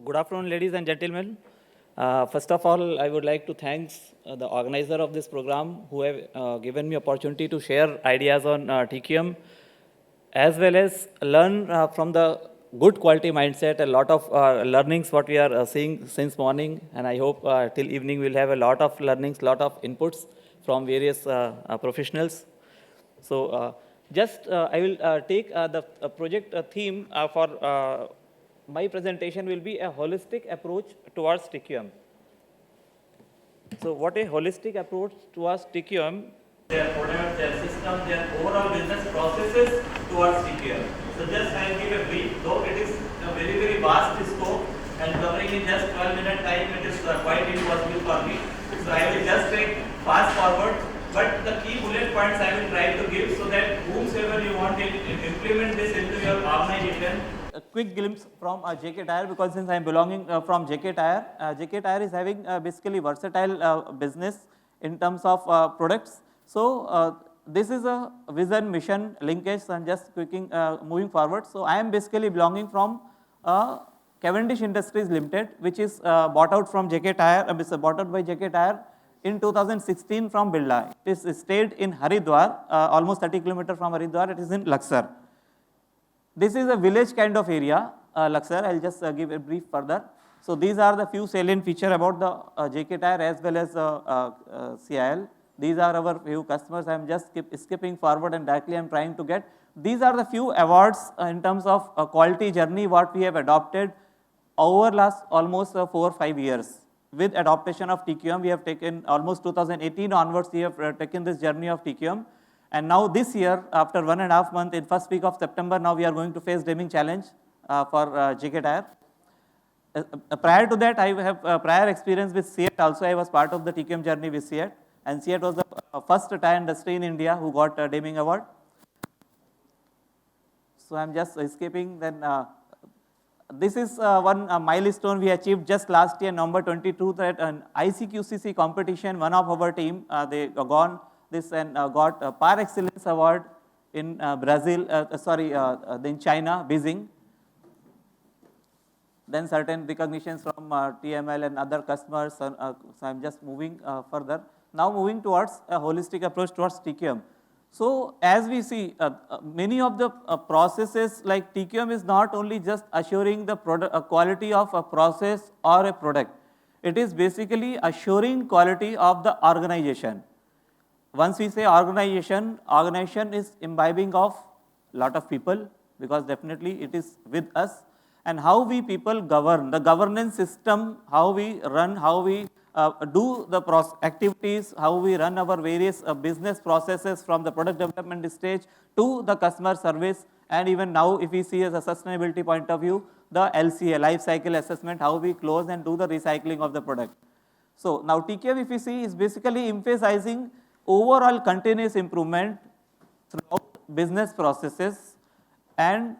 Good afternoon, ladies and gentlemen. First of all, I would like to thank the organizer of this program who have given me opportunity to share ideas on TQM, as well as learn from the good quality mindset, a lot of learnings what we are seeing since morning, and I hope till evening we'll have a lot of learnings, lot of inputs from various professionals. So just I will take the project theme for my presentation will be a holistic approach towards TQM. So what a holistic approach towards TQM, their product, their system, their overall business processes towards TQM. So just I will give a brief, though it is a very, very vast scope and covering in just 12-minute time, it is quite impossible for me. So I will just take fast forward, but the key bullet points I will try to give so that whomsoever you want to implement this into your organization. A quick glimpse from JK Tire, because since I am belonging from JK Tire, JK Tire is having basically versatile business in terms of products. So this is a vision, mission, linkage, and just moving forward. So I am basically belonging from Cavendish Industries Limited, which is bought out from JK Tire, bought out by JK Tire in 2016 from Birla. It is stayed in Haridwar, almost 30 kilometers from Haridwar. It is in Luxor. This is a village kind of area, Luxor. I'll just give a brief further. So these are the few salient features about the JK Tire as well as CIL. These are our few customers. I'm just skipping forward and directly I'm trying to get. These are the few awards in terms of quality journey what we have adopted over last almost 4 or 5 years. With adoption of TQM, we have taken almost 2018 onwards, we have taken this journey of TQM. And now this year, after 1.5 months, in first week of September, now we are going to face Deming Challenge for JK Tire. Prior to that, I have prior experience with CEAT also. I was part of the TQM journey with CEAT. And CEAT was the first tire industry in India who got a Deming Award. So I'm just escaping. Then this is one milestone we achieved just last year, November 22, that an ICQCC competition, one of our team, they gone this and got a par excellence award in Brazil, in China, Beijing. Then certain recognitions from TML and other customers. So I'm just moving further. Now moving towards a holistic approach towards TQM. So as we see, many of the processes like TQM is not only just assuring the quality of a process or a product. It is basically assuring quality of the organization. Once we say organization is imbibing of lot of people, because definitely it is with us, and how we people govern, the governance system, how we run, how we do the activities, how we run our various business processes from the product development stage to the customer service, and even now if we see as a sustainability point of view, the LCA, life cycle assessment, how we close and do the recycling of the product. So now TQM, if we see, is basically emphasizing overall continuous improvement throughout business processes and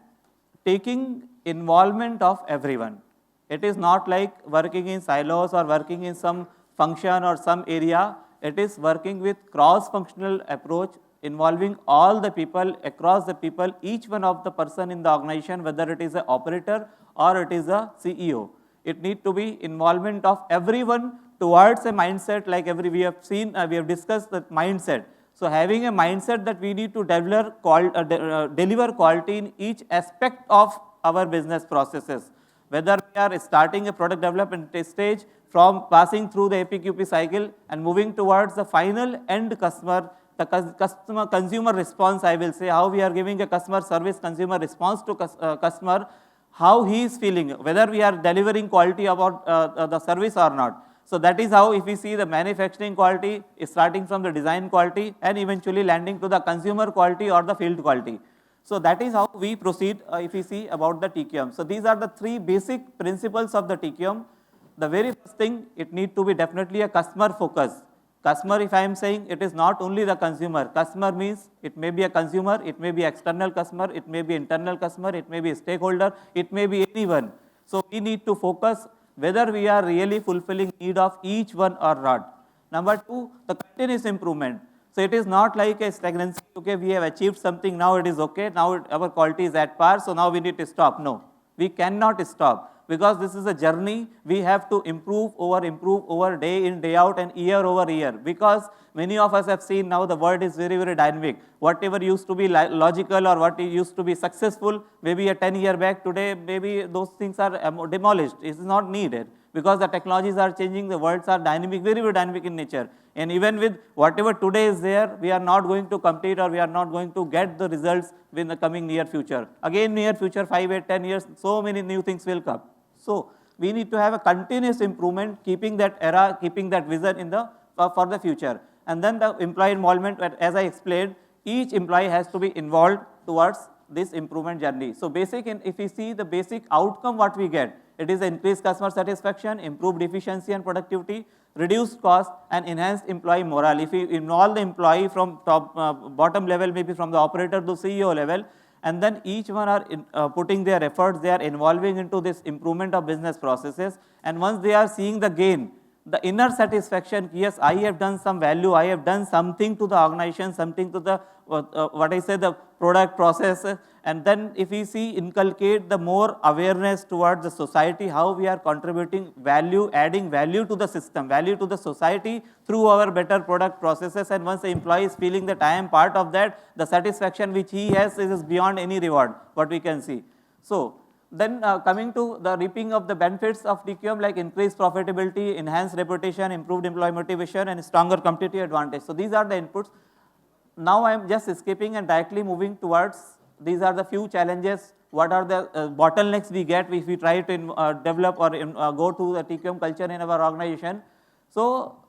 taking involvement of everyone. It is not like working in silos or working in some function or some area. It is working with cross-functional approach, involving all the people, across the people, each one of the person in the organization, whether it is an operator or it is a CEO. It need to be involvement of everyone towards a mindset like we have seen, we have discussed the mindset. So having a mindset that we need to deliver quality in each aspect of our business processes. Whether we are starting a product development stage from passing through the APQP cycle and moving towards the final end customer, the consumer response, I will say, how we are giving a customer service, consumer response to customer, how he is feeling, whether we are delivering quality about the service or not. So that is how, if we see the manufacturing quality is starting from the design quality and eventually landing to the consumer quality or the field quality. So that is how we proceed if we see about the TQM. So these are the 3 basic principles of the TQM. The very first thing, it need to be definitely a customer focus. Customer, if I am saying, it is not only the consumer. Customer means it may be a consumer, it may be external customer, it may be internal customer, it may be a stakeholder, it may be anyone. So we need to focus whether we are really fulfilling need of each one or not. Number 2, the continuous improvement. So it is not like a stagnancy, okay, we have achieved something, now it is okay, now our quality is at par, so now we need to stop. No, we cannot stop. because this is a journey. We have to improve over day in, day out, and year over year, because many of us have seen now the world is very, very dynamic. Whatever used to be logical or what used to be successful maybe a 10-year back, today maybe those things are demolished. It is not needed, because the technologies are changing, the worlds are dynamic, very, very dynamic in nature. And even with whatever today is there, we are not going to compete, or we are not going to get the results in the coming near future. Again, near future, 5, 8, 10 years, so many new things will come. So we need to have a continuous improvement, keeping that era, keeping that vision in the for the future. And then the employee involvement, as I explained, each employee has to be involved towards this improvement journey. So if we see the basic outcome what we get, it is increased customer satisfaction, improved efficiency and productivity, reduced cost, and enhanced employee morale. If we involve the employee from bottom level, maybe from the operator to CEO level, and then each one are putting their efforts, they are involving into this improvement of business processes, and once they are seeing the gain, the inner satisfaction, yes, I have done some value, I have done something to the organization, something to the, the product process. And then if we see, inculcate the more awareness towards the society, how we are contributing value, adding value to the system, value to the society through our better product processes. And once the employee is feeling that I am part of that, the satisfaction which he has is beyond any reward, what we can see. So then coming to the reaping of the benefits of TQM, like increased profitability, enhanced reputation, improved employee motivation, and stronger competitive advantage. So these are the inputs. Now I am just escaping and directly moving towards, these are the few challenges, what are the bottlenecks we get if we try to develop or go to the TQM culture in our organization. So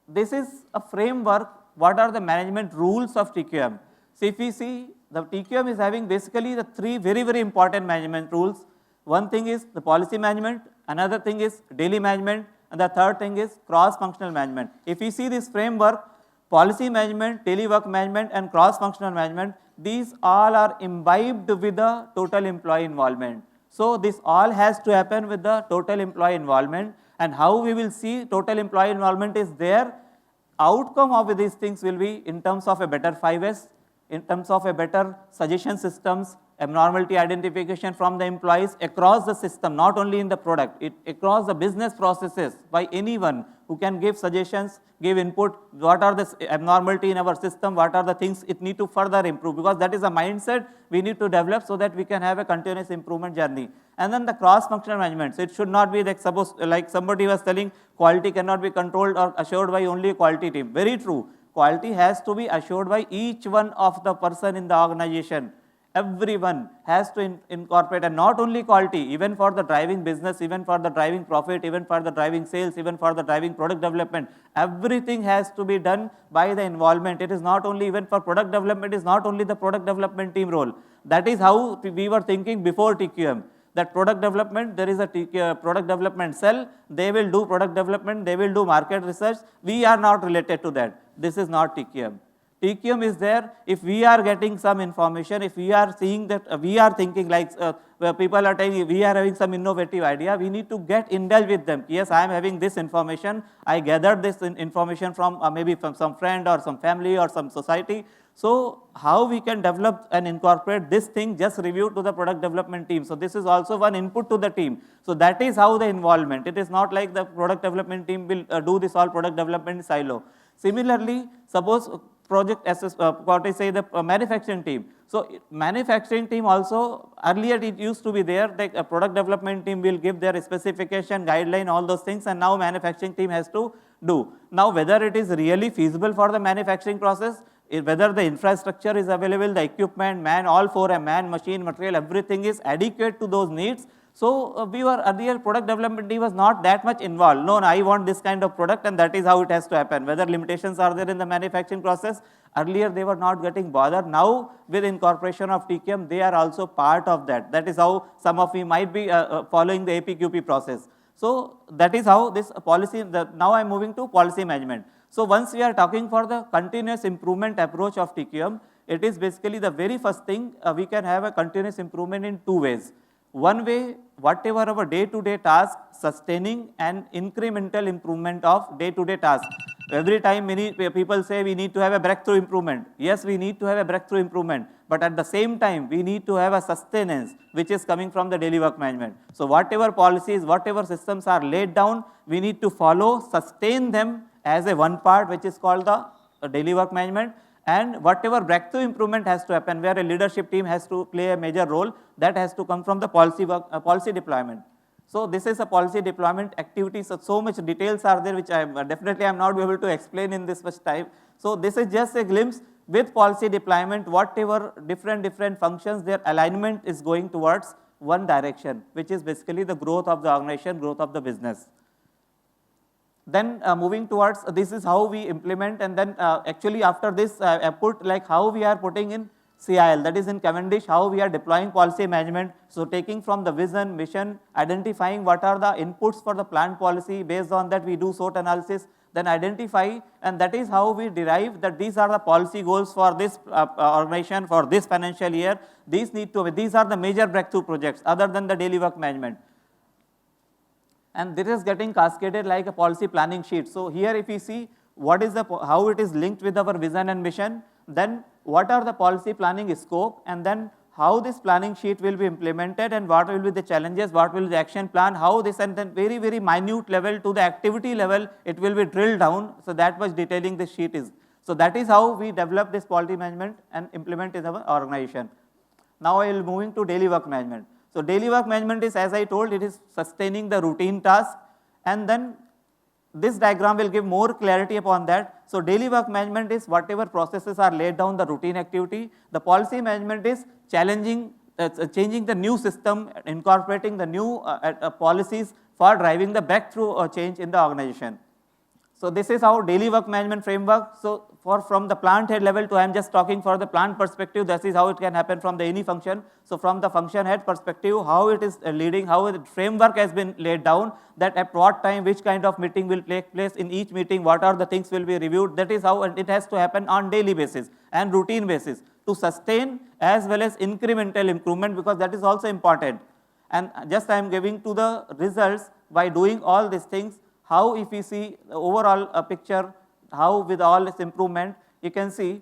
this is a framework, what are the management rules of TQM. So if we see, the TQM is having basically the three very, very important management rules. One thing is the policy management, another thing is daily management, and the third thing is cross-functional management. If we see this framework, policy management, daily work management, and cross-functional management, these all are imbibed with the total employee involvement. So this all has to happen with the total employee involvement, and how we will see total employee involvement is there. Outcome of these things will be in terms of a better 5S, in terms of a better suggestion systems, abnormality identification from the employees across the system, not only in the product, across the business processes, by anyone who can give suggestions, give input, what are the abnormality in our system, what are the things it need to further improve, because that is a mindset we need to develop so that we can have a continuous improvement journey. And then the cross-functional management. So it should not be like, suppose like somebody was telling quality cannot be controlled or assured by only a quality team. Very true. Quality has to be assured by each one of the person in the organization. Everyone has to incorporate, and not only quality, even for the driving business, even for the driving profit, even for the driving sales, even for the driving product development, everything has to be done by the involvement. It is not only, even for product development, it is not only the product development team role. That is how we were thinking before TQM. That product development, there is a product development cell, they will do product development, they will do market research. We are not related to that. This is not TQM. TQM is there if we are getting some information, if we are seeing that we are thinking like where people are telling we are having some innovative idea, we need to get indulged with them. Yes, I am having this information, I gathered this information from maybe from some friend or some family or some society. So how we can develop and incorporate this thing, just review to the product development team. So this is also one input to the team. So that is how the involvement. It is not like the product development team will do this all product development silo. Similarly, suppose project what I say, the manufacturing team. So manufacturing team also, earlier it used to be there, like a product development team will give their specification, guideline, all those things, and now manufacturing team has to do. Now whether it is really feasible for the manufacturing process, whether the infrastructure is available, the equipment, man, all for a man, machine, material, everything is adequate to those needs. So we were earlier, product development team was not that much involved. No, I want this kind of product, and that is how it has to happen. Whether limitations are there in the manufacturing process, earlier they were not getting bothered. Now with incorporation of TQM, they are also part of that. That is how some of you might be following the APQP process. So that is how this policy, now I am moving to policy management. So once we are talking for the continuous improvement approach of TQM, it is basically the very first thing, we can have a continuous improvement in two ways. One way, whatever our day-to-day task, sustaining and incremental improvement of day-to-day task. Every time many people say we need to have a breakthrough improvement. Yes, we need to have a breakthrough improvement, but at the same time, we need to have a sustenance which is coming from the daily work management. So whatever policies, whatever systems are laid down, we need to follow, sustain them as a one part which is called the daily work management, and whatever breakthrough improvement has to happen, where a leadership team has to play a major role, that has to come from the policy work, policy deployment. So this is a policy deployment activity. So much details are there, which I definitely am not able to explain in this much time. So this is just a glimpse with policy deployment, whatever different functions, their alignment is going towards one direction, which is basically the growth of the organization, growth of the business. Then moving towards, this is how we implement, and then actually after this, I put like how we are putting in CIL, that is in Cavendish, how we are deploying policy management. So taking from the vision, mission, identifying what are the inputs for the plant policy, based on that we do SWOT analysis, then identify, and that is how we derive that these are the policy goals for this organization for this financial year. These are the major breakthrough projects other than the daily work management. And this is getting cascaded like a policy planning sheet. So here if we see what is how it is linked with our vision and mission, then what are the policy planning scope, and then how this planning sheet will be implemented, and what will be the challenges, what will be the action plan, how this, and then very minute level to the activity level, it will be drilled down. So that much detailing this sheet is. So that is how we develop this policy management and implement in our organization. Now I will moving to daily work management. So daily work management is, as I told, it is sustaining the routine task, and then this diagram will give more clarity upon that. So daily work management is whatever processes are laid down, the routine activity. The policy management is changing the new system, incorporating the new policies for driving the breakthrough change in the organization. So this is how daily work management framework. So from the plant head level to, I am just talking for the plant perspective, this is how it can happen from the any function. So from the function head perspective, how it is leading, how the framework has been laid down, that at what time, which kind of meeting will take place in each meeting, what are the things will be reviewed. That is how it has to happen on daily basis and routine basis to sustain as well as incremental improvement, because that is also important. And just I am giving to the results by doing all these things. How if we see the overall picture, how with all this improvement, you can see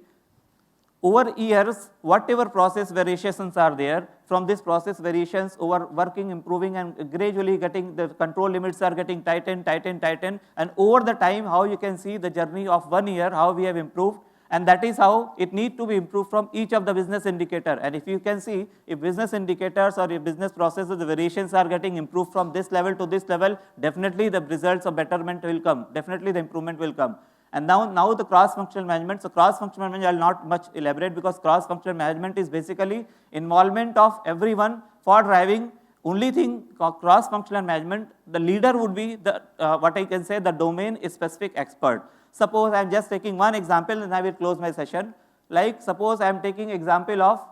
over years, whatever process variations are there, from this process variations over working, improving, and gradually getting the control limits are getting tightened, and over the time, how you can see the journey of 1 year, how we have improved. And that is how it need to be improved from each of the business indicator. And if you can see, if business indicators or if business processes, the variations are getting improved from this level to this level, definitely the results of betterment will come. Definitely the improvement will come. And now the cross-functional management. So cross-functional management, I will not much elaborate, because cross-functional management is basically involvement of everyone for driving. Only thing cross-functional management, the leader would be the what I can say, the domain specific expert. Suppose I am just taking one example and I will close my session. Like suppose I am taking example of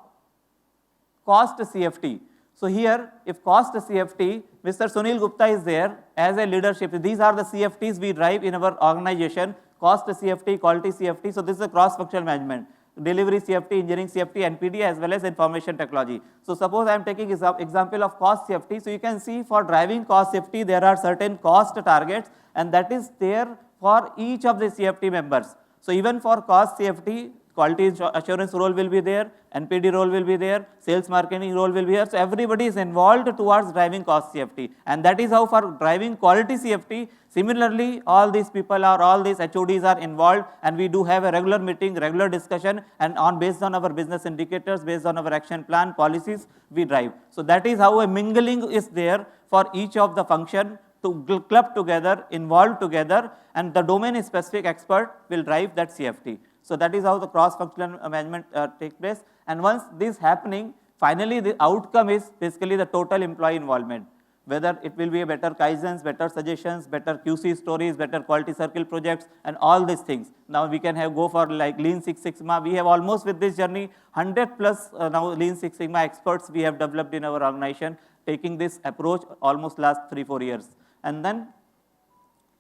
cost CFT. So here, if cost CFT, Mr. Sunil Gupta is there as a leadership. These are the CFTs we drive in our organization: cost CFT, quality CFT. So this is a cross-functional management: delivery CFT, engineering CFT, NPD, as well as information technology. So suppose I am taking example of cost CFT. So you can see for driving cost CFT, there are certain cost targets, and that is there for each of the CFT members. So even for cost CFT, quality assurance role will be there, NPD role will be there, sales marketing role will be there. So everybody is involved towards driving cost CFT. And that is how for driving quality CFT, similarly, all these people are, all these HODs are involved, and we do have a regular meeting, regular discussion, and based on our business indicators, based on our action plan, policies, we drive. So that is how a mingling is there for each of the function to club together, involve together, and the domain specific expert will drive that CFT. So that is how the cross-functional management takes place. And once this happening, finally the outcome is basically the total employee involvement. Whether it will be a better Kaizens, better suggestions, better QC stories, better quality circle projects, and all these things. Now we can go for like Lean Six Sigma. We have almost with this journey 100 plus now Lean Six Sigma experts we have developed in our organization, taking this approach almost last 3-4 years. And then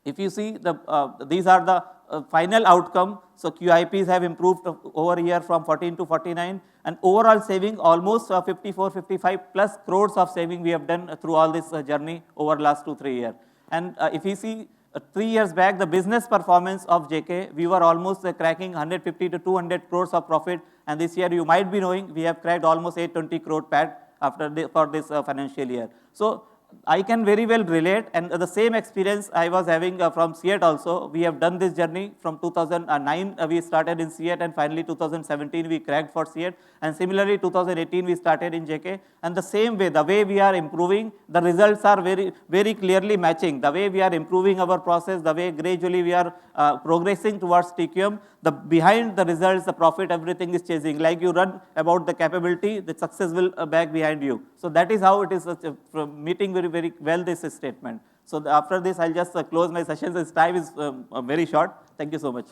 if you see these are the final outcome. So QIPs have improved over a year from 14 to 49, and overall saving almost 54-55 plus crores of saving we have done through all this journey over last 2-3 years. And if you see 3 years back, the business performance of JK, we were almost cracking 150 to 200 crores of profit. And this year, you might be knowing, we have cracked almost 820 crore PAT for this financial year. So I can very well relate, and the same experience I was having from CEAT also. We have done this journey from 2009, we started in CEAT, and finally 2017 we cracked for CEAT, and similarly 2018 we started in JK, and the same way, the way we are improving, the results are very clearly matching. The way we are improving our process, the way gradually we are progressing towards TQM, the behind the results, the profit, everything is chasing. Like you run about the capability, the success will back behind you. So that is how it is meeting very well this statement. So after this, I'll just close my sessions. This time is very short. Thank you so much.